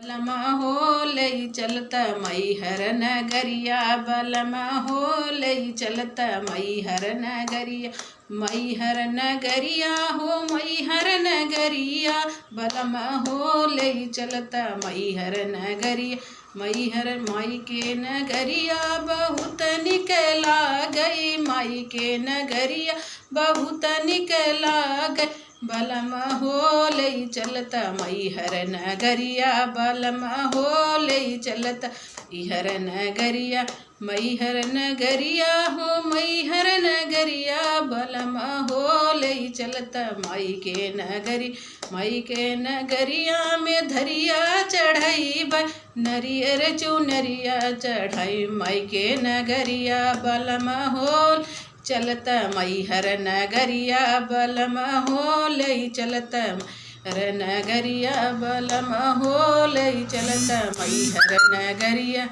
बलमा हो लई चलत मैहर नगरिया, बलमा हो लई चलत मैहर नगरिया। मैहर नगरिया हो मैहर नगरिया, बलमा हो लई चलत मैहर नगरिया। मैहर माई के नगरिया बहुत निक लागई, माई के नगरिया बहुत निक लागई। बलमा हो लई चलत मैहर नगरिया, बलमा हो लई चलत मैहर नगरिया। मैहर नगरिया हो मैहर नगरिया, बलमा हो लई चलत माई के नगरी। माई के नगरिया में धरिया चढ़ाईब, नरियर चुनरिया चढ़ाई। माई के नगरिया बलमा हो चलत मैहर नगरिया, बलमा हो लई चलत मैहर नगरिया, बलमा हो लई चलत मैहर नगरिया।